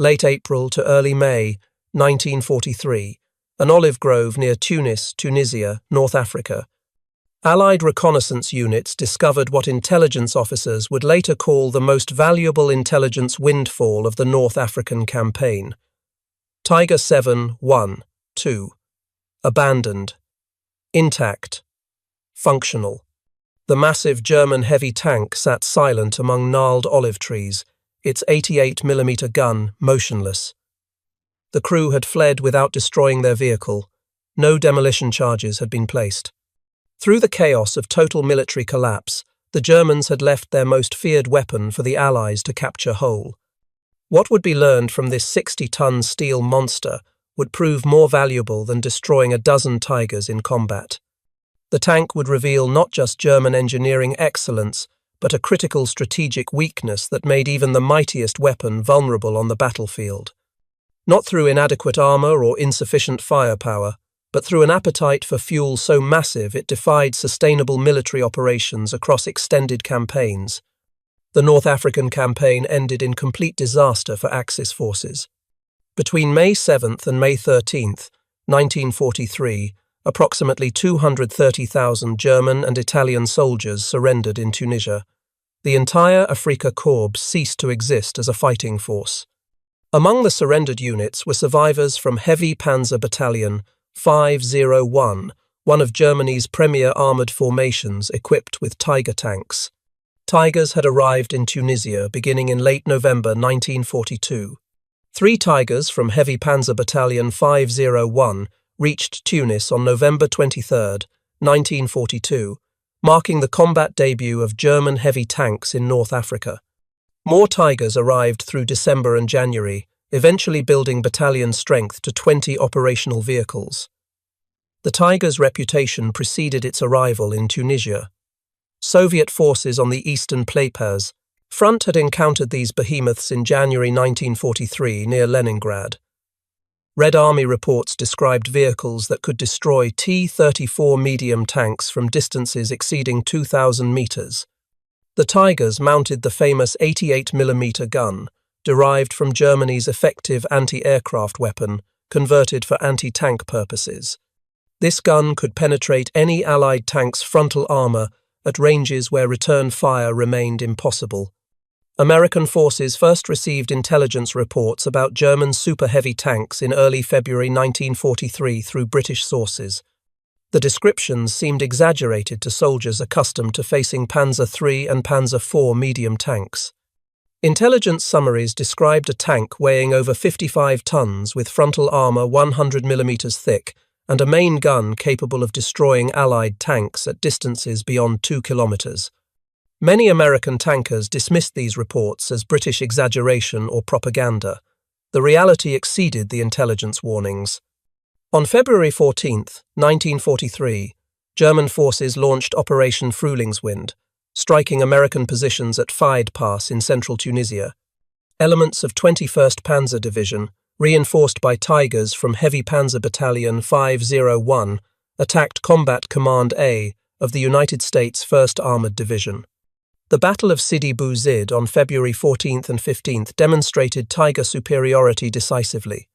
late April to early May 1943, an olive grove near Tunis, Tunisia, North Africa. Allied reconnaissance units discovered what intelligence officers would later call the most valuable intelligence windfall of the North African campaign. Tiger 7-1-2. Abandoned. Intact. Functional. The massive German heavy tank sat silent among gnarled olive trees, its 88mm gun motionless. The crew had fled without destroying their vehicle. No demolition charges had been placed. Through the chaos of total military collapse, the Germans had left their most feared weapon for the Allies to capture whole. What would be learned from this 60-ton steel monster would prove more valuable than destroying a dozen Tigers in combat. The tank would reveal not just German engineering excellence, but a critical strategic weakness that made even the mightiest weapon vulnerable on the battlefield. Not through inadequate armor or insufficient firepower, but through an appetite for fuel so massive it defied sustainable military operations across extended campaigns. The North African campaign ended in complete disaster for Axis forces. Between May 7th and May 13th, 1943, approximately 230,000 German and Italian soldiers surrendered in Tunisia. The entire Afrika Korps ceased to exist as a fighting force. Among the surrendered units were survivors from Heavy Panzer Battalion 501, one of Germany's premier armoured formations equipped with Tiger tanks. Tigers had arrived in Tunisia beginning in late November 1942. 3 Tigers from Heavy Panzer Battalion 501 reached Tunis on November 23, 1942, marking the combat debut of German heavy tanks in North Africa. More Tigers arrived through December and January, eventually building battalion strength to 20 operational vehicles. The Tiger's reputation preceded its arrival in Tunisia. Soviet forces on the Eastern Pleiades front had encountered these behemoths in January 1943 near Leningrad. Red Army reports described vehicles that could destroy T-34 medium tanks from distances exceeding 2,000 meters. The Tigers mounted the famous 88mm gun, derived from Germany's effective anti-aircraft weapon, converted for anti-tank purposes. This gun could penetrate any Allied tank's frontal armor at ranges where return fire remained impossible. American forces first received intelligence reports about German super-heavy tanks in early February 1943 through British sources. The descriptions seemed exaggerated to soldiers accustomed to facing Panzer III and Panzer IV medium tanks. Intelligence summaries described a tank weighing over 55 tons with frontal armor 100mm thick and a main gun capable of destroying Allied tanks at distances beyond 2 kilometers. Many American tankers dismissed these reports as British exaggeration or propaganda. The reality exceeded the intelligence warnings. On February 14, 1943, German forces launched Operation Frühlingswind, striking American positions at Faid Pass in central Tunisia. Elements of 21st Panzer Division, reinforced by Tigers from Heavy Panzer Battalion 501, attacked Combat Command A of the United States 1st Armored Division. The Battle of Sidi Bou Zid on February 14th and 15th demonstrated Tiger superiority decisively.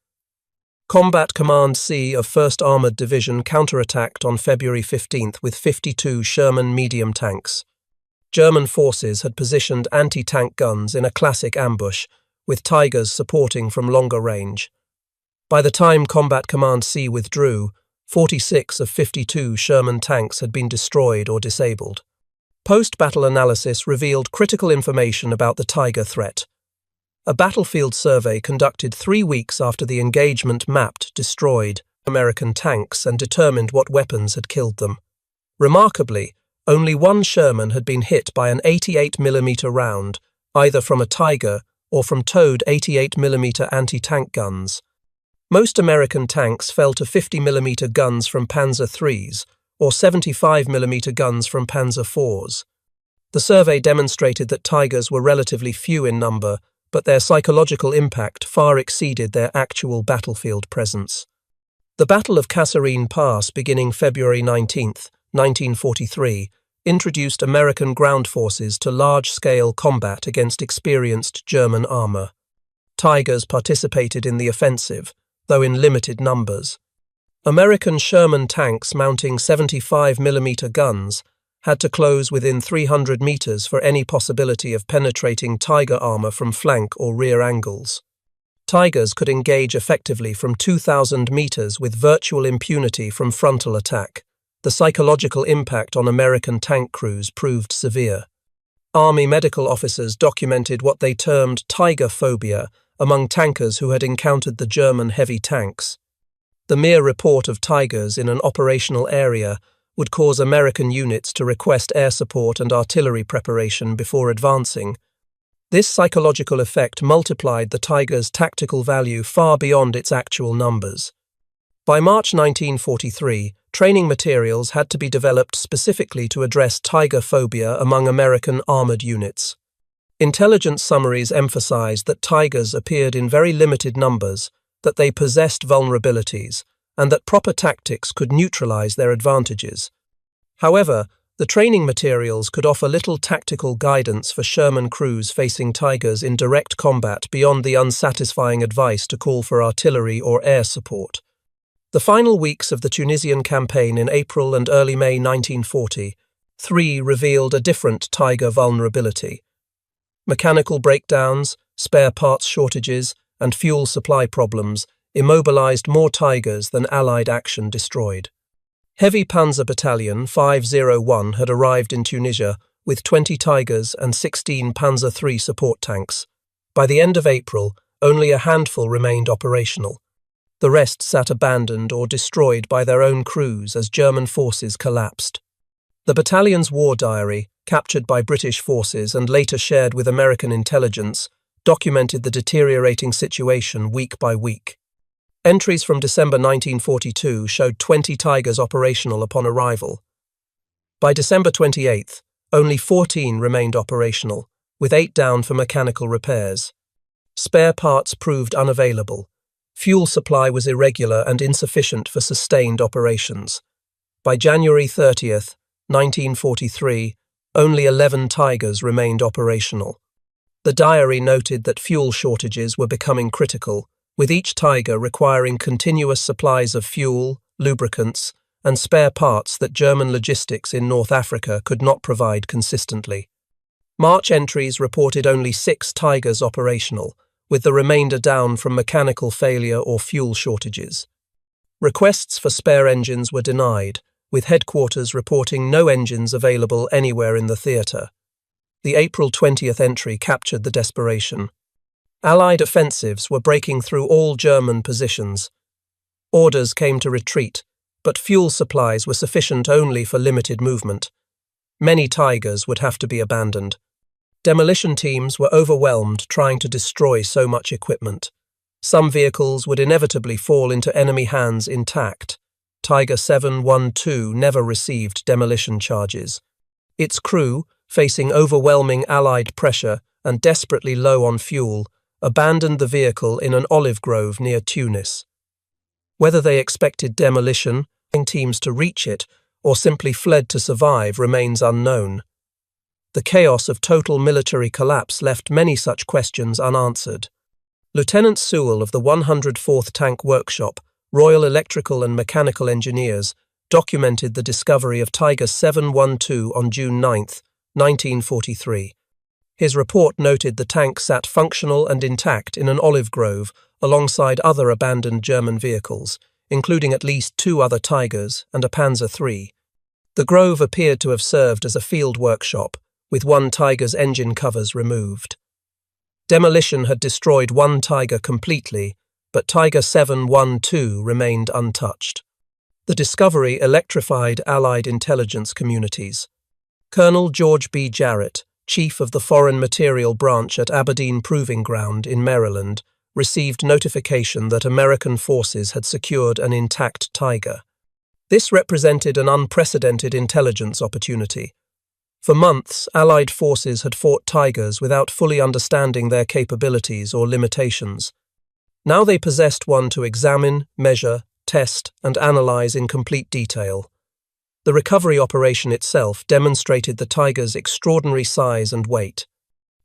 Combat Command C of 1st Armored Division counterattacked on February 15th with 52 Sherman medium tanks. German forces had positioned anti-tank guns in a classic ambush, with Tigers supporting from longer range. By the time Combat Command C withdrew, 46 of 52 Sherman tanks had been destroyed or disabled. Post-battle analysis revealed critical information about the Tiger threat. A battlefield survey conducted 3 weeks after the engagement mapped destroyed American tanks and determined what weapons had killed them. Remarkably, only 1 Sherman had been hit by an 88mm round, either from a Tiger or from towed 88mm anti-tank guns. Most American tanks fell to 50mm guns from Panzer IIIs, or 75mm guns from Panzer IVs. The survey demonstrated that Tigers were relatively few in number, but their psychological impact far exceeded their actual battlefield presence. The Battle of Kasserine Pass, beginning February 19, 1943, introduced American ground forces to large-scale combat against experienced German armor. Tigers participated in the offensive, though in limited numbers. American Sherman tanks mounting 75mm guns had to close within 300 meters for any possibility of penetrating Tiger armor from flank or rear angles. Tigers could engage effectively from 2,000 meters with virtual impunity from frontal attack. The psychological impact on American tank crews proved severe. Army medical officers documented what they termed tiger phobia among tankers who had encountered the German heavy tanks. The mere report of tigers in an operational area would cause American units to request air support and artillery preparation before advancing. This psychological effect multiplied the Tiger's tactical value far beyond its actual numbers. By March 1943, training materials had to be developed specifically to address Tiger phobia among American armored units. Intelligence summaries emphasized that Tigers appeared in very limited numbers, that they possessed vulnerabilities, and that proper tactics could neutralize their advantages. However, the training materials could offer little tactical guidance for Sherman crews facing Tigers in direct combat beyond the unsatisfying advice to call for artillery or air support. The final weeks of the Tunisian campaign in April and early May 1943 revealed a different Tiger vulnerability. Mechanical breakdowns, spare parts shortages, and fuel supply problems immobilized more Tigers than Allied action destroyed. Heavy Panzer Battalion 501 had arrived in Tunisia with 20 Tigers and 16 Panzer III support tanks. By the end of April, only a handful remained operational. The rest sat abandoned or destroyed by their own crews as German forces collapsed. The battalion's war diary, captured by British forces and later shared with American intelligence, documented the deteriorating situation week by week. Entries from December 1942 showed 20 Tigers operational upon arrival. By December 28, only 14 remained operational, with 8 down for mechanical repairs. Spare parts proved unavailable. Fuel supply was irregular and insufficient for sustained operations. By January 30, 1943, only 11 Tigers remained operational. The diary noted that fuel shortages were becoming critical, with each Tiger requiring continuous supplies of fuel, lubricants, and spare parts that German logistics in North Africa could not provide consistently. March entries reported only 6 Tigers operational, with the remainder down from mechanical failure or fuel shortages. Requests for spare engines were denied, with headquarters reporting no engines available anywhere in the theatre. The April 20th entry captured the desperation. Allied offensives were breaking through all German positions. Orders came to retreat, but fuel supplies were sufficient only for limited movement. Many Tigers would have to be abandoned. Demolition teams were overwhelmed trying to destroy so much equipment. Some vehicles would inevitably fall into enemy hands intact. Tiger 712 never received demolition charges. Its crew, facing overwhelming Allied pressure and desperately low on fuel, abandoned the vehicle in an olive grove near Tunis. Whether they expected demolition, teams to reach it, or simply fled to survive remains unknown. The chaos of total military collapse left many such questions unanswered. Lieutenant Sewell of the 104th Tank Workshop, Royal Electrical and Mechanical Engineers, documented the discovery of Tiger 712 on June 9, 1943. His report noted the tank sat functional and intact in an olive grove alongside other abandoned German vehicles, including at least 2 other Tigers and a Panzer III. The grove appeared to have served as a field workshop, with 1 Tiger's engine covers removed. Demolition had destroyed 1 Tiger completely, but Tiger 712 remained untouched. The discovery electrified Allied intelligence communities. Colonel George B. Jarrett, chief of the Foreign Material Branch at Aberdeen Proving Ground in Maryland, received notification that American forces had secured an intact Tiger. This represented an unprecedented intelligence opportunity. For months, Allied forces had fought Tigers without fully understanding their capabilities or limitations. Now they possessed one to examine, measure, test, and analyze in complete detail. The recovery operation itself demonstrated the Tiger's extraordinary size and weight.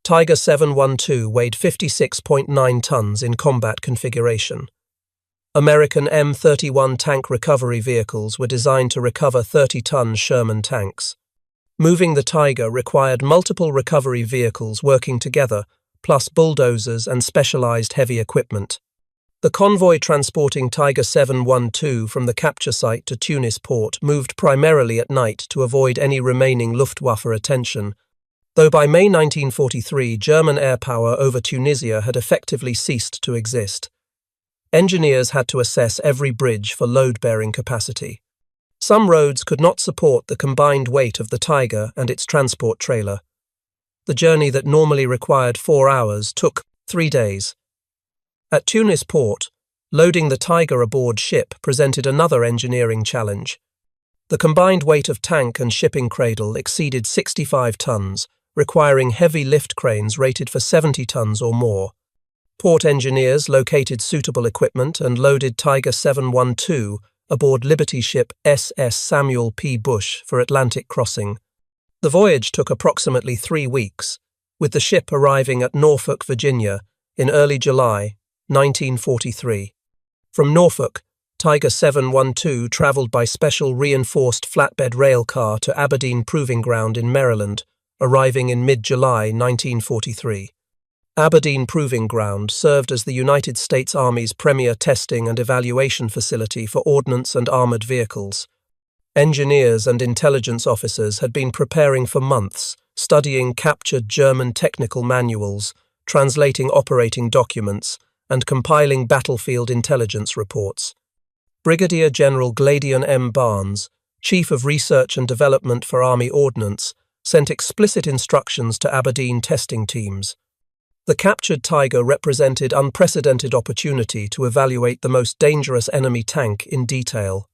Tiger 712 weighed 56.9 tons in combat configuration. American M31 tank recovery vehicles were designed to recover 30-ton Sherman tanks. Moving the Tiger required multiple recovery vehicles working together, plus bulldozers and specialized heavy equipment. The convoy transporting Tiger 712 from the capture site to Tunis port moved primarily at night to avoid any remaining Luftwaffe attention, though by May 1943 German air power over Tunisia had effectively ceased to exist. Engineers had to assess every bridge for load-bearing capacity. Some roads could not support the combined weight of the Tiger and its transport trailer. The journey that normally required 4 hours took 3 days. At Tunis port, loading the Tiger aboard ship presented another engineering challenge. The combined weight of tank and shipping cradle exceeded 65 tons, requiring heavy lift cranes rated for 70 tons or more. Port engineers located suitable equipment and loaded Tiger 712 aboard Liberty ship SS Samuel P. Bush for Atlantic crossing. The voyage took approximately 3 weeks, with the ship arriving at Norfolk, Virginia, in early July 1943. From Norfolk, Tiger 712 traveled by special reinforced flatbed rail car to Aberdeen Proving Ground in Maryland, arriving in mid-July 1943. Aberdeen Proving Ground served as the United States Army's premier testing and evaluation facility for ordnance and armored vehicles. Engineers and intelligence officers had been preparing for months, studying captured German technical manuals, translating operating documents, and compiling battlefield intelligence reports. Brigadier General Gladion M. Barnes, Chief of Research and Development for Army Ordnance, sent explicit instructions to Aberdeen testing teams. The captured Tiger represented unprecedented opportunity to evaluate the most dangerous enemy tank in detail.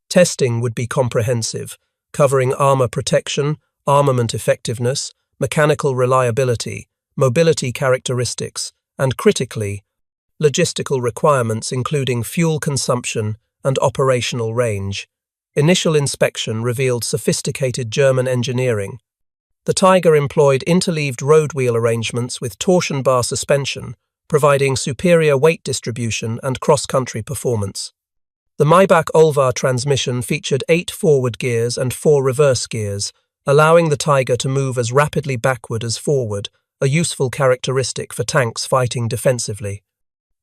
Testing would be comprehensive, covering armor protection, armament effectiveness, mechanical reliability, mobility characteristics, and critically, logistical requirements including fuel consumption and operational range. Initial inspection revealed sophisticated German engineering. The Tiger employed interleaved road wheel arrangements with torsion bar suspension, providing superior weight distribution and cross-country performance. The Maybach-Olvar transmission featured 8 forward gears and 4 reverse gears, allowing the Tiger to move as rapidly backward as forward, a useful characteristic for tanks fighting defensively.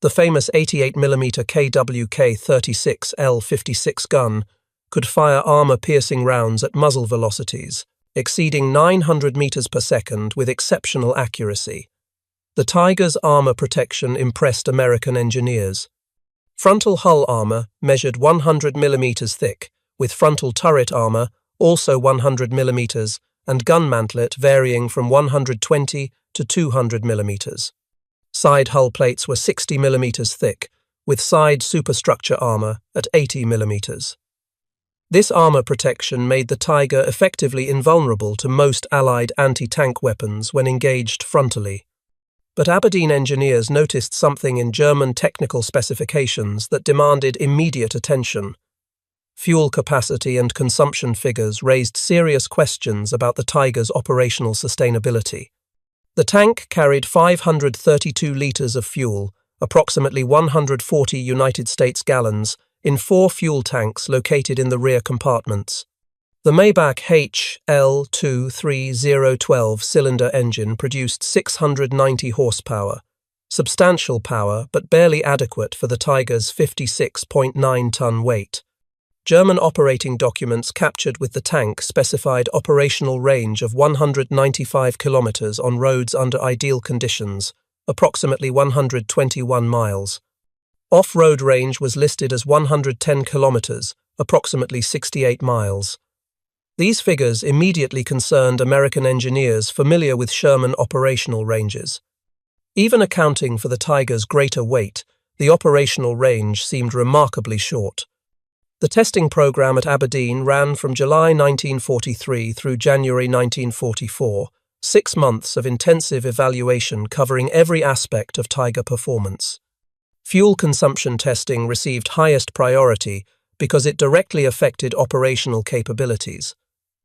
The famous 88mm KWK-36 L56 gun could fire armor-piercing rounds at muzzle velocities, exceeding 900 meters per second with exceptional accuracy. The Tiger's armor protection impressed American engineers. Frontal hull armor measured 100 millimeters thick, with frontal turret armor also 100 millimeters and gun mantlet varying from 120 to 200 millimeters. Side hull plates were 60 millimeters thick, with side superstructure armor at 80 millimeters. This armor protection made the Tiger effectively invulnerable to most Allied anti-tank weapons when engaged frontally. But Aberdeen engineers noticed something in German technical specifications that demanded immediate attention. Fuel capacity and consumption figures raised serious questions about the Tiger's operational sustainability. The tank carried 532 liters of fuel, approximately 140 United States gallons, in 4 fuel tanks located in the rear compartments. The Maybach HL23012 cylinder engine produced 690 horsepower, substantial power but barely adequate for the Tiger's 56.9-ton weight. German operating documents captured with the tank specified operational range of 195 kilometers on roads under ideal conditions, approximately 121 miles. Off-road range was listed as 110 kilometers, approximately 68 miles. These figures immediately concerned American engineers familiar with Sherman operational ranges. Even accounting for the Tiger's greater weight, the operational range seemed remarkably short. The testing program at Aberdeen ran from July 1943 through January 1944, 6 months of intensive evaluation covering every aspect of Tiger performance. Fuel consumption testing received highest priority because it directly affected operational capabilities.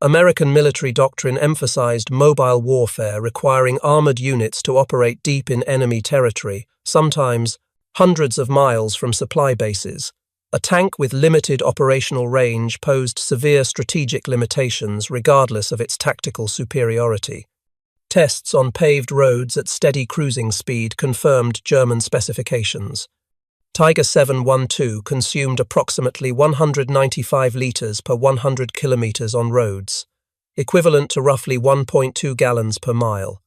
American military doctrine emphasized mobile warfare requiring armored units to operate deep in enemy territory, sometimes hundreds of miles from supply bases. A tank with limited operational range posed severe strategic limitations regardless of its tactical superiority. Tests on paved roads at steady cruising speed confirmed German specifications. Tiger 712 consumed approximately 195 litres per 100 kilometres on roads, equivalent to roughly 1.2 gallons per mile.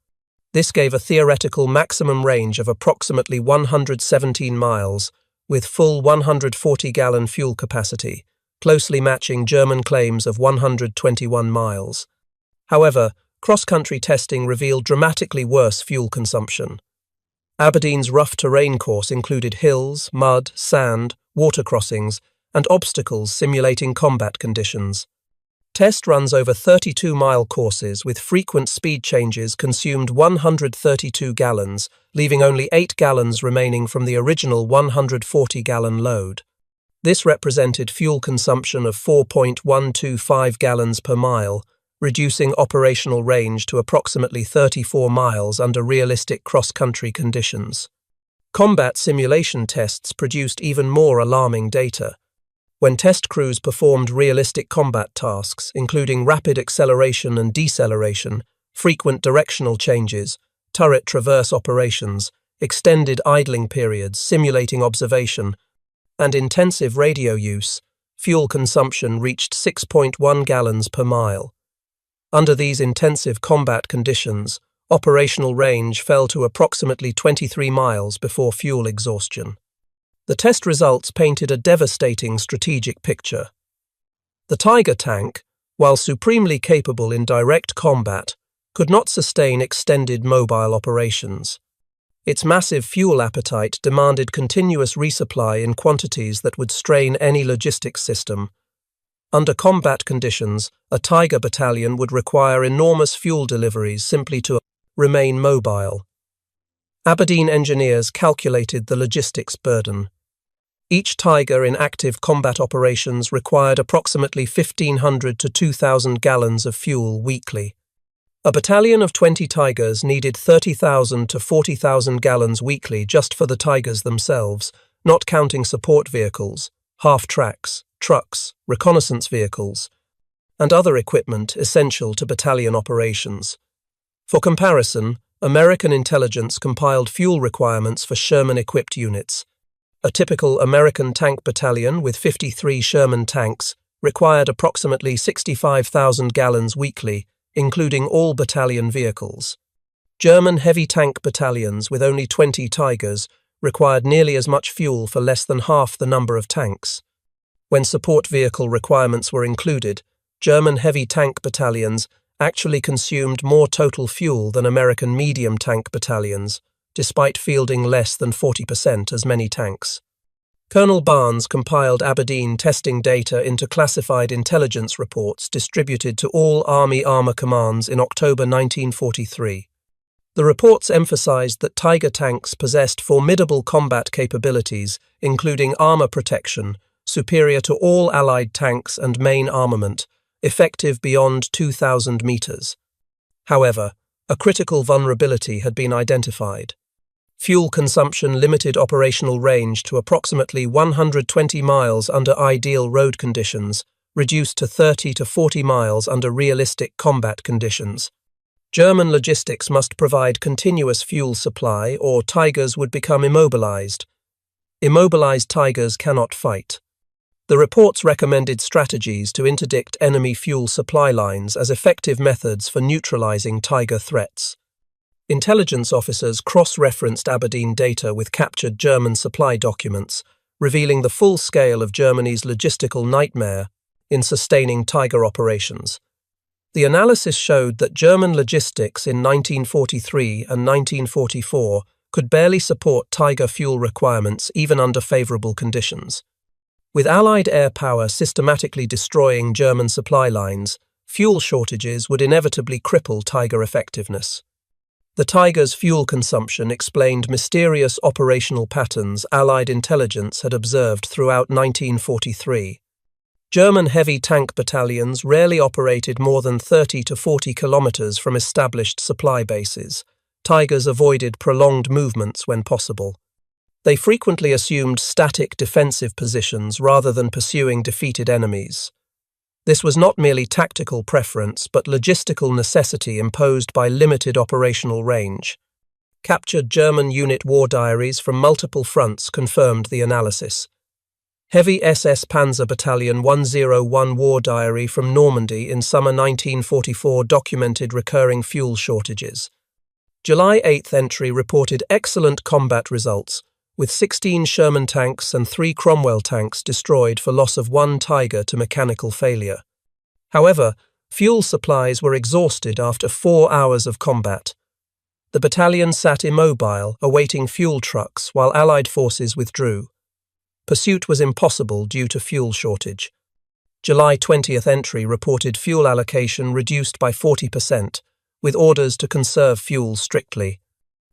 This gave a theoretical maximum range of approximately 117 miles, with full 140-gallon fuel capacity, closely matching German claims of 121 miles. However, cross-country testing revealed dramatically worse fuel consumption. Aberdeen's rough terrain course included hills, mud, sand, water crossings, and obstacles simulating combat conditions. Test runs over 32-mile courses with frequent speed changes consumed 132 gallons, leaving only 8 gallons remaining from the original 140-gallon load. This represented fuel consumption of 4.125 gallons per mile, reducing operational range to approximately 34 miles under realistic cross-country conditions. Combat simulation tests produced even more alarming data. When test crews performed realistic combat tasks, including rapid acceleration and deceleration, frequent directional changes, turret traverse operations, extended idling periods simulating observation, and intensive radio use, fuel consumption reached 6.1 gallons per mile. Under these intensive combat conditions, operational range fell to approximately 23 miles before fuel exhaustion. The test results painted a devastating strategic picture. The Tiger tank, while supremely capable in direct combat, could not sustain extended mobile operations. Its massive fuel appetite demanded continuous resupply in quantities that would strain any logistics system. Under combat conditions, a Tiger battalion would require enormous fuel deliveries simply to remain mobile. Aberdeen engineers calculated the logistics burden. Each Tiger in active combat operations required approximately 1,500 to 2,000 gallons of fuel weekly. A battalion of 20 Tigers needed 30,000 to 40,000 gallons weekly just for the Tigers themselves, not counting support vehicles, half-tracks, trucks, reconnaissance vehicles, and other equipment essential to battalion operations. For comparison, American intelligence compiled fuel requirements for Sherman-equipped units. A typical American tank battalion with 53 Sherman tanks required approximately 65,000 gallons weekly, including all battalion vehicles. German heavy tank battalions with only 20 Tigers required nearly as much fuel for less than half the number of tanks. When support vehicle requirements were included, German heavy tank battalions actually consumed more total fuel than American medium tank battalions, despite fielding less than 40% as many tanks. Colonel Barnes compiled Aberdeen testing data into classified intelligence reports distributed to all Army Armour Commands in October 1943. The reports emphasized that Tiger tanks possessed formidable combat capabilities, including armor protection, superior to all Allied tanks and main armament, effective beyond 2,000 meters. However, a critical vulnerability had been identified. Fuel consumption limited operational range to approximately 120 miles under ideal road conditions, reduced to 30 to 40 miles under realistic combat conditions. German logistics must provide continuous fuel supply or Tigers would become immobilized. Immobilized Tigers cannot fight. The reports recommended strategies to interdict enemy fuel supply lines as effective methods for neutralizing Tiger threats. Intelligence officers cross-referenced Aberdeen data with captured German supply documents, revealing the full scale of Germany's logistical nightmare in sustaining Tiger operations. The analysis showed that German logistics in 1943 and 1944 could barely support Tiger fuel requirements even under favorable conditions. With Allied air power systematically destroying German supply lines, fuel shortages would inevitably cripple Tiger effectiveness. The Tiger's fuel consumption explained mysterious operational patterns Allied intelligence had observed throughout 1943. German heavy tank battalions rarely operated more than 30 to 40 kilometers from established supply bases. Tigers avoided prolonged movements when possible. They frequently assumed static defensive positions rather than pursuing defeated enemies. This was not merely tactical preference, but logistical necessity imposed by limited operational range. Captured German unit war diaries from multiple fronts confirmed the analysis. Heavy SS Panzer Battalion 101 war diary from Normandy in summer 1944 documented recurring fuel shortages. July 8th entry reported excellent combat results, with 16 Sherman tanks and 3 Cromwell tanks destroyed for loss of 1 Tiger to mechanical failure. However, fuel supplies were exhausted after 4 hours of combat. The battalion sat immobile, awaiting fuel trucks while Allied forces withdrew. Pursuit was impossible due to fuel shortage. July 20th entry reported fuel allocation reduced by 40%, with orders to conserve fuel strictly.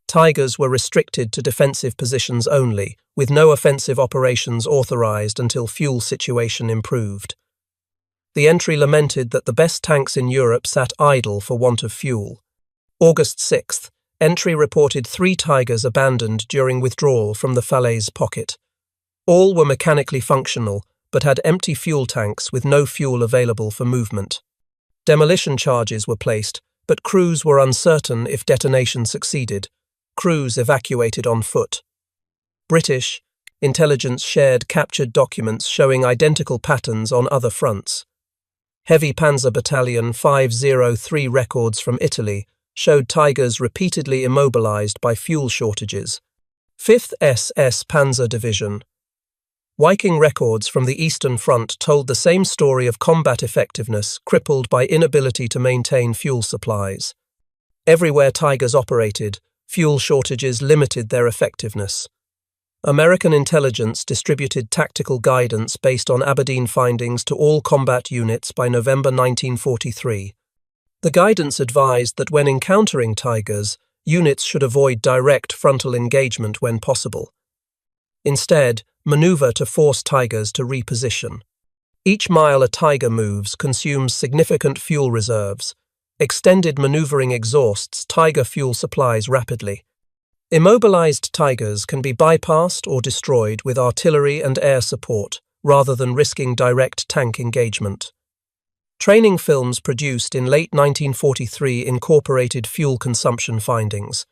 Tigers were restricted to defensive positions only, with no offensive operations authorized until fuel situation improved. The entry lamented that the best tanks in Europe sat idle for want of fuel. August 6th, entry reported 3 Tigers abandoned during withdrawal from the Falaise pocket. All were mechanically functional, but had empty fuel tanks with no fuel available for movement. Demolition charges were placed, but crews were uncertain if detonation succeeded. Crews evacuated on foot. British intelligence shared captured documents showing identical patterns on other fronts. Heavy Panzer Battalion 503 records from Italy showed Tigers repeatedly immobilized by fuel shortages. 5th SS Panzer Division. Viking records from the Eastern Front told the same story of combat effectiveness crippled by inability to maintain fuel supplies. Everywhere Tigers operated, fuel shortages limited their effectiveness. American intelligence distributed tactical guidance based on Aberdeen findings to all combat units by November 1943. The guidance advised that when encountering Tigers, units should avoid direct frontal engagement when possible. Instead, maneuver to force Tigers to reposition. Each mile a Tiger moves consumes significant fuel reserves. Extended maneuvering exhausts Tiger fuel supplies rapidly. Immobilized Tigers can be bypassed or destroyed with artillery and air support, rather than risking direct tank engagement. Training films produced in late 1943 incorporated fuel consumption findings.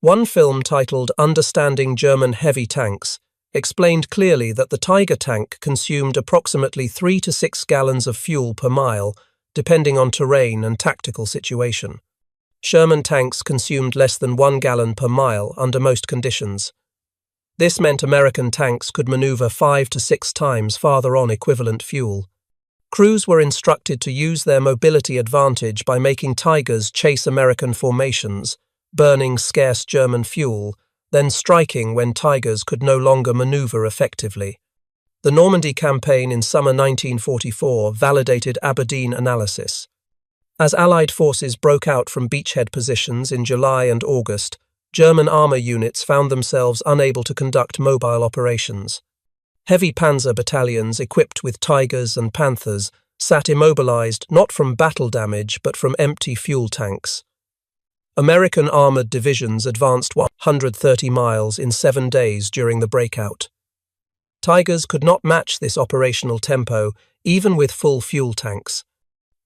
One film titled Understanding German Heavy Tanks explained clearly that the Tiger tank consumed approximately 3 to 6 gallons of fuel per mile, depending on terrain and tactical situation. Sherman tanks consumed less than 1 gallon per mile under most conditions. This meant American tanks could maneuver 5 to 6 times farther on equivalent fuel. Crews were instructed to use their mobility advantage by making Tigers chase American formations, burning scarce German fuel, then striking when Tigers could no longer maneuver effectively. The Normandy campaign in summer 1944 validated Aberdeen analysis. As Allied forces broke out from beachhead positions in July and August, German armour units found themselves unable to conduct mobile operations. Heavy panzer battalions equipped with Tigers and Panthers sat immobilized not from battle damage but from empty fuel tanks. American armoured divisions advanced 130 miles in 7 days during the breakout. Tigers could not match this operational tempo, even with full fuel tanks.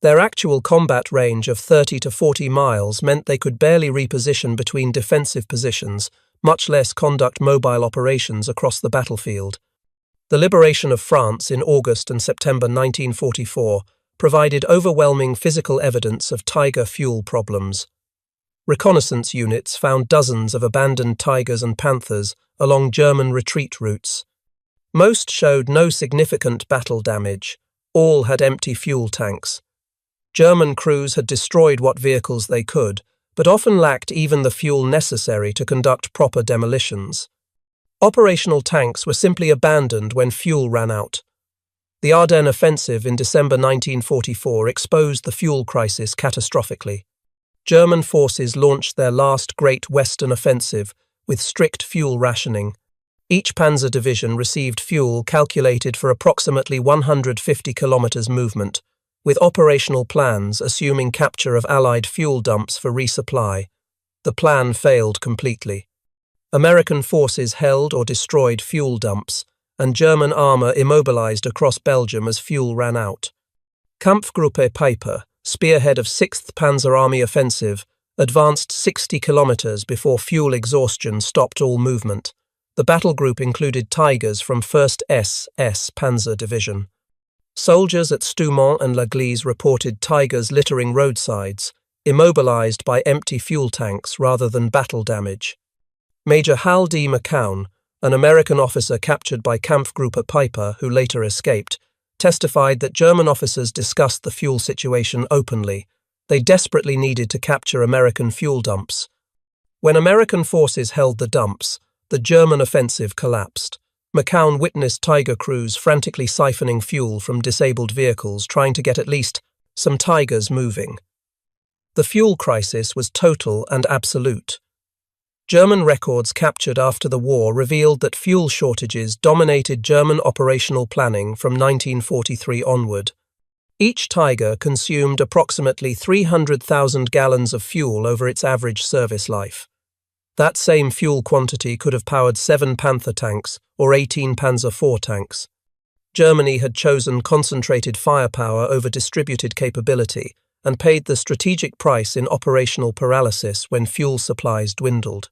Their actual combat range of 30 to 40 miles meant they could barely reposition between defensive positions, much less conduct mobile operations across the battlefield. The liberation of France in August and September 1944 provided overwhelming physical evidence of Tiger fuel problems. Reconnaissance units found dozens of abandoned Tigers and Panthers along German retreat routes. Most showed no significant battle damage. All had empty fuel tanks. German crews had destroyed what vehicles they could, but often lacked even the fuel necessary to conduct proper demolitions. Operational tanks were simply abandoned when fuel ran out. The Ardennes Offensive in December 1944 exposed the fuel crisis catastrophically. German forces launched their last Great Western Offensive with strict fuel rationing. Each panzer division received fuel calculated for approximately 150 kilometers movement, with operational plans assuming capture of Allied fuel dumps for resupply. The plan failed completely. American forces held or destroyed fuel dumps, and German armor immobilized across Belgium as fuel ran out. Kampfgruppe Peiper, spearhead of 6th Panzer Army Offensive, advanced 60 kilometers before fuel exhaustion stopped all movement. The battle group included Tigers from 1st SS Panzer Division. Soldiers at Stoumont and L'Église reported Tigers littering roadsides, immobilized by empty fuel tanks rather than battle damage. Major Hal D. McCown, an American officer captured by Kampfgruppe Peiper who later escaped, testified that German officers discussed the fuel situation openly. They desperately needed to capture American fuel dumps. When American forces held the dumps, the German offensive collapsed. McCown witnessed Tiger crews frantically siphoning fuel from disabled vehicles, trying to get at least some Tigers moving. The fuel crisis was total and absolute. German records captured after the war revealed that fuel shortages dominated German operational planning from 1943 onward. Each Tiger consumed approximately 300,000 gallons of fuel over its average service life. That same fuel quantity could have powered 7 Panther tanks or 18 Panzer IV tanks. Germany had chosen concentrated firepower over distributed capability and paid the strategic price in operational paralysis when fuel supplies dwindled.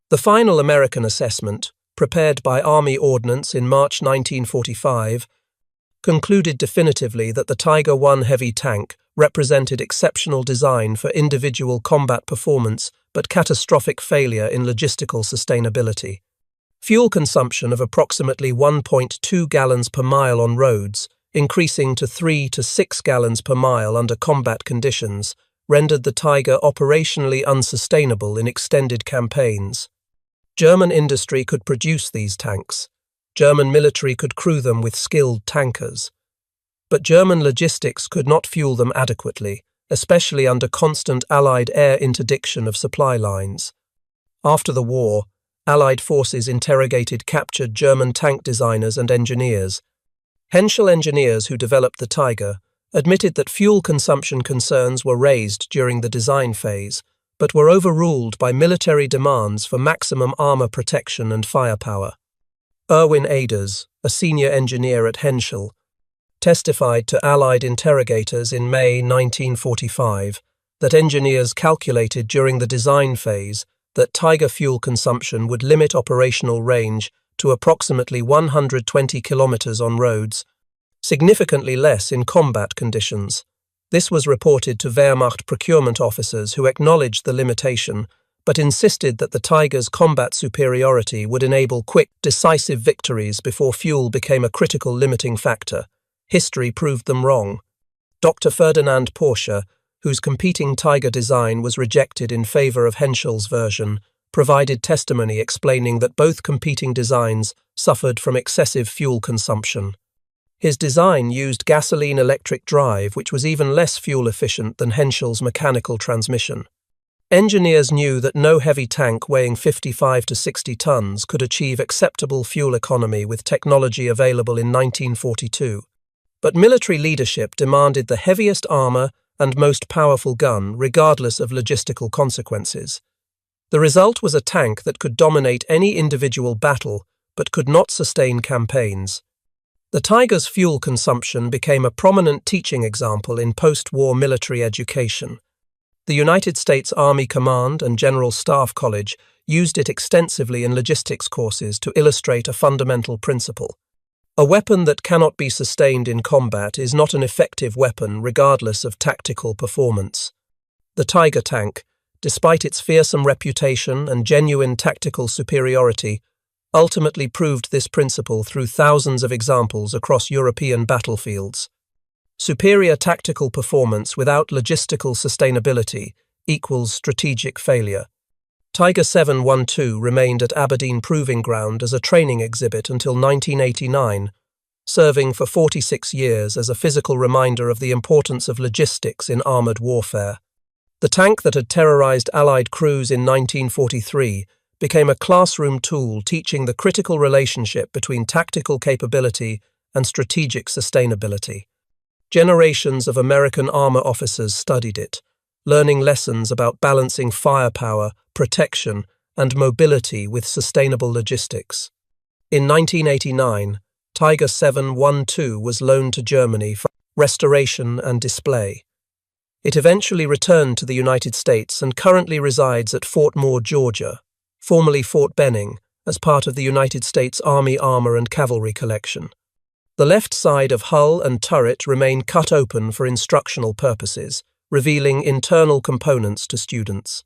The final American assessment, prepared by Army Ordnance in March 1945, concluded definitively that the Tiger I heavy tank represented exceptional design for individual combat performance but catastrophic failure in logistical sustainability. Fuel consumption of approximately 1.2 gallons per mile on roads, increasing to 3 to 6 gallons per mile under combat conditions, rendered the Tiger operationally unsustainable in extended campaigns. German industry could produce these tanks. German military could crew them with skilled tankers. But German logistics could not fuel them adequately, especially under constant Allied air interdiction of supply lines. After the war, Allied forces interrogated captured German tank designers and engineers. Henschel engineers who developed the Tiger admitted that fuel consumption concerns were raised during the design phase, but were overruled by military demands for maximum armor protection and firepower. Erwin Aders, a senior engineer at Henschel, testified to Allied interrogators in May 1945 that engineers calculated during the design phase that Tiger fuel consumption would limit operational range to approximately 120 kilometers on roads, significantly less in combat conditions. This was reported to Wehrmacht procurement officers who acknowledged the limitation, but insisted that the Tiger's combat superiority would enable quick, decisive victories before fuel became a critical limiting factor. History proved them wrong. Dr. Ferdinand Porsche, whose competing Tiger design was rejected in favor of Henschel's version, provided testimony explaining that both competing designs suffered from excessive fuel consumption. His design used gasoline-electric drive, which was even less fuel-efficient than Henschel's mechanical transmission. Engineers knew that no heavy tank weighing 55 to 60 tons could achieve acceptable fuel economy with technology available in 1942. But military leadership demanded the heaviest armor and most powerful gun, regardless of logistical consequences. The result was a tank that could dominate any individual battle, but could not sustain campaigns. The Tiger's fuel consumption became a prominent teaching example in post-war military education. The United States Army Command and General Staff College used it extensively in logistics courses to illustrate a fundamental principle. A weapon that cannot be sustained in combat is not an effective weapon regardless of tactical performance. The Tiger tank, despite its fearsome reputation and genuine tactical superiority, ultimately proved this principle through thousands of examples across European battlefields. Superior tactical performance without logistical sustainability equals strategic failure. Tiger 712 remained at Aberdeen Proving Ground as a training exhibit until 1989, serving for 46 years as a physical reminder of the importance of logistics in armoured warfare. The tank that had terrorised Allied crews in 1943 became a classroom tool teaching the critical relationship between tactical capability and strategic sustainability. Generations of American armor officers studied it, learning lessons about balancing firepower, protection, and mobility with sustainable logistics. In 1989, Tiger 712 was loaned to Germany for restoration and display. It eventually returned to the United States and currently resides at Fort Moore, Georgia, formerly Fort Benning, as part of the United States Army Armor and Cavalry Collection. The left side of hull and turret remain cut open for instructional purposes, revealing internal components to students.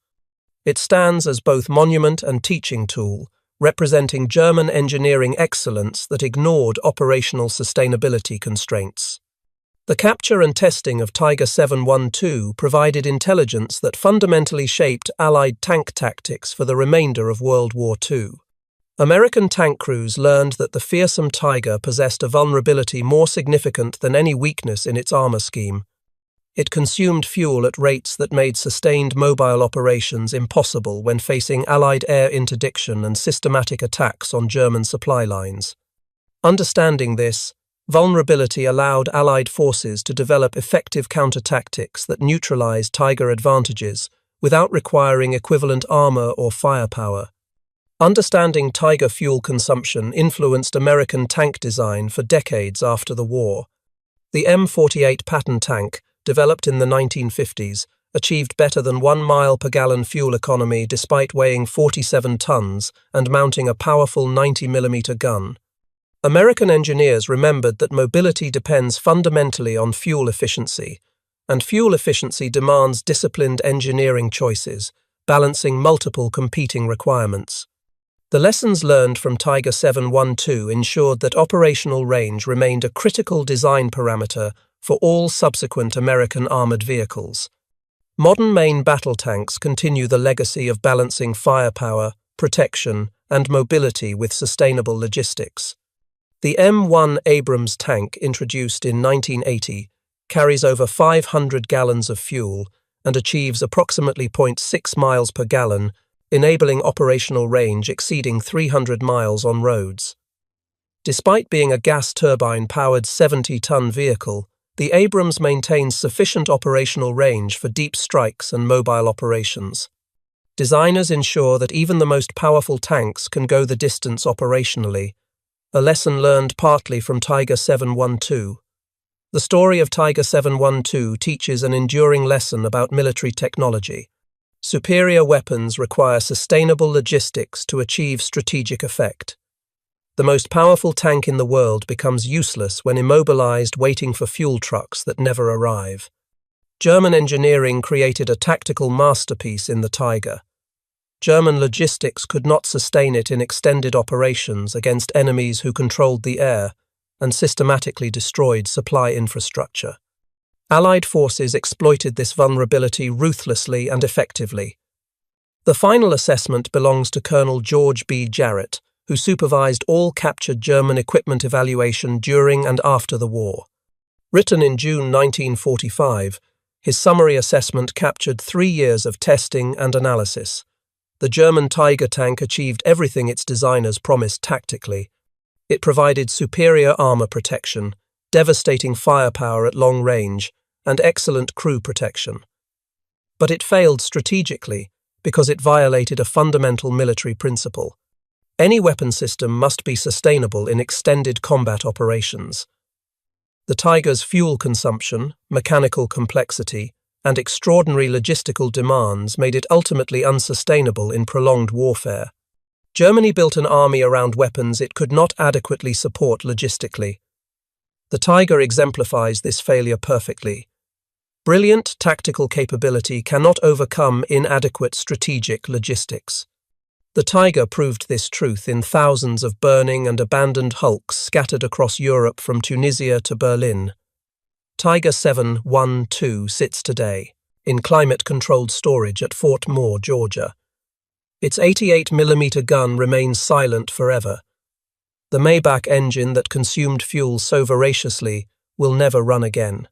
It stands as both monument and teaching tool, representing German engineering excellence that ignored operational sustainability constraints. The capture and testing of Tiger 712 provided intelligence that fundamentally shaped Allied tank tactics for the remainder of World War II. American tank crews learned that the fearsome Tiger possessed a vulnerability more significant than any weakness in its armor scheme. It consumed fuel at rates that made sustained mobile operations impossible when facing Allied air interdiction and systematic attacks on German supply lines. Understanding this, vulnerability allowed Allied forces to develop effective counter-tactics that neutralized Tiger advantages without requiring equivalent armor or firepower. Understanding Tiger fuel consumption influenced American tank design for decades after the war. The M48 Patton tank, developed in the 1950s, achieved better than 1 mile per gallon fuel economy despite weighing 47 tons and mounting a powerful 90mm gun. American engineers remembered that mobility depends fundamentally on fuel efficiency, and fuel efficiency demands disciplined engineering choices, balancing multiple competing requirements. The lessons learned from Tiger 712 ensured that operational range remained a critical design parameter for all subsequent American armored vehicles. Modern main battle tanks continue the legacy of balancing firepower, protection, and mobility with sustainable logistics. The M1 Abrams tank, introduced in 1980, carries over 500 gallons of fuel and achieves approximately 0.6 miles per gallon, enabling operational range exceeding 300 miles on roads. Despite being a gas turbine-powered 70-ton vehicle, the Abrams maintains sufficient operational range for deep strikes and mobile operations. Designers ensure that even the most powerful tanks can go the distance operationally, a lesson learned partly from Tiger 712. The story of Tiger 712 teaches an enduring lesson about military technology. Superior weapons require sustainable logistics to achieve strategic effect. The most powerful tank in the world becomes useless when immobilized waiting for fuel trucks that never arrive. German engineering created a tactical masterpiece in the Tiger. German logistics could not sustain it in extended operations against enemies who controlled the air and systematically destroyed supply infrastructure. Allied forces exploited this vulnerability ruthlessly and effectively. The final assessment belongs to Colonel George B. Jarrett, who supervised all captured German equipment evaluation during and after the war. Written in June 1945, his summary assessment captured 3 years of testing and analysis. The German Tiger tank achieved everything its designers promised tactically. It provided superior armor protection, devastating firepower at long range, and excellent crew protection. But it failed strategically because it violated a fundamental military principle. Any weapon system must be sustainable in extended combat operations. The Tiger's fuel consumption, mechanical complexity, and extraordinary logistical demands made it ultimately unsustainable in prolonged warfare. Germany built an army around weapons it could not adequately support logistically. The Tiger exemplifies this failure perfectly. Brilliant tactical capability cannot overcome inadequate strategic logistics. The Tiger proved this truth in thousands of burning and abandoned hulks scattered across Europe from Tunisia to Berlin. Tiger 712 sits today in climate-controlled storage at Fort Moore, Georgia. Its 88mm gun remains silent forever. The Maybach engine that consumed fuel so voraciously will never run again.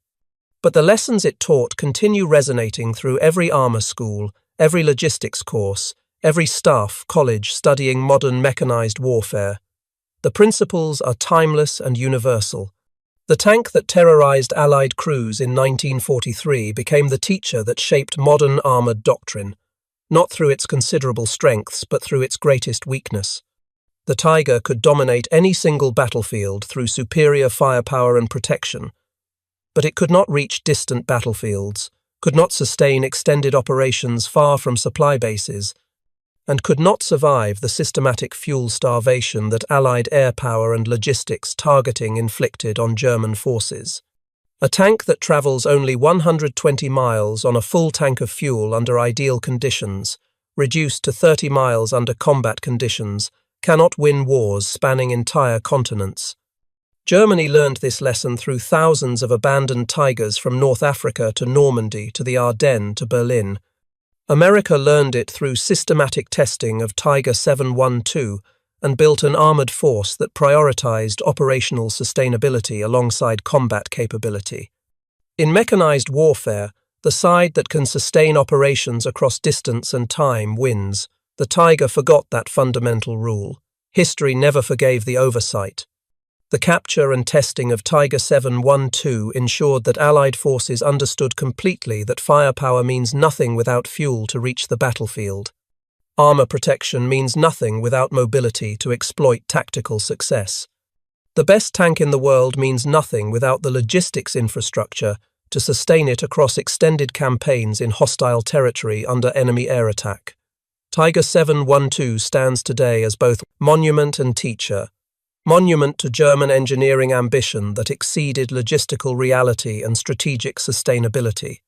But the lessons it taught continue resonating through every armor school, every logistics course, every staff college studying modern mechanized warfare. The principles are timeless and universal. The tank that terrorized Allied crews in 1943 became the teacher that shaped modern armored doctrine, not through its considerable strengths but through its greatest weakness. The Tiger could dominate any single battlefield through superior firepower and protection, but it could not reach distant battlefields, could not sustain extended operations far from supply bases, and could not survive the systematic fuel starvation that Allied air power and logistics targeting inflicted on German forces. A tank that travels only 120 miles on a full tank of fuel under ideal conditions, reduced to 30 miles under combat conditions, cannot win wars spanning entire continents. Germany learned this lesson through thousands of abandoned Tigers from North Africa to Normandy to the Ardennes to Berlin. America learned it through systematic testing of Tiger 712 and built an armored force that prioritized operational sustainability alongside combat capability. In mechanized warfare, the side that can sustain operations across distance and time wins. The Tiger forgot that fundamental rule. History never forgave the oversight. The capture and testing of Tiger 712 ensured that Allied forces understood completely that firepower means nothing without fuel to reach the battlefield. Armor protection means nothing without mobility to exploit tactical success. The best tank in the world means nothing without the logistics infrastructure to sustain it across extended campaigns in hostile territory under enemy air attack. Tiger 712 stands today as both monument and teacher. Monument to German engineering ambition that exceeded logistical reality and strategic sustainability.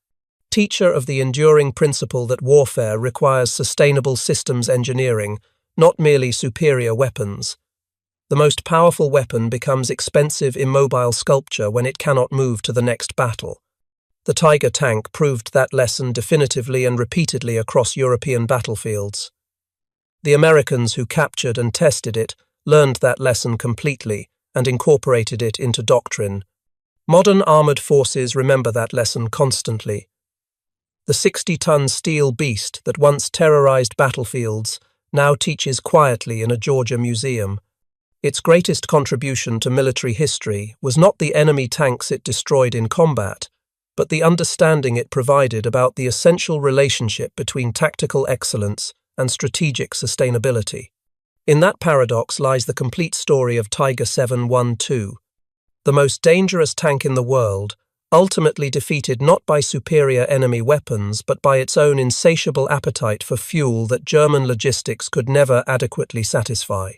Teacher of the enduring principle that warfare requires sustainable systems engineering, not merely superior weapons. The most powerful weapon becomes expensive immobile sculpture when it cannot move to the next battle. The Tiger tank proved that lesson definitively and repeatedly across European battlefields. The Americans who captured and tested it learned that lesson completely and incorporated it into doctrine. Modern armored forces remember that lesson constantly. The 60-ton steel beast that once terrorized battlefields now teaches quietly in a Georgia museum. Its greatest contribution to military history was not the enemy tanks it destroyed in combat, but the understanding it provided about the essential relationship between tactical excellence and strategic sustainability. In that paradox lies the complete story of Tiger 712, the most dangerous tank in the world, ultimately defeated not by superior enemy weapons but by its own insatiable appetite for fuel that German logistics could never adequately satisfy.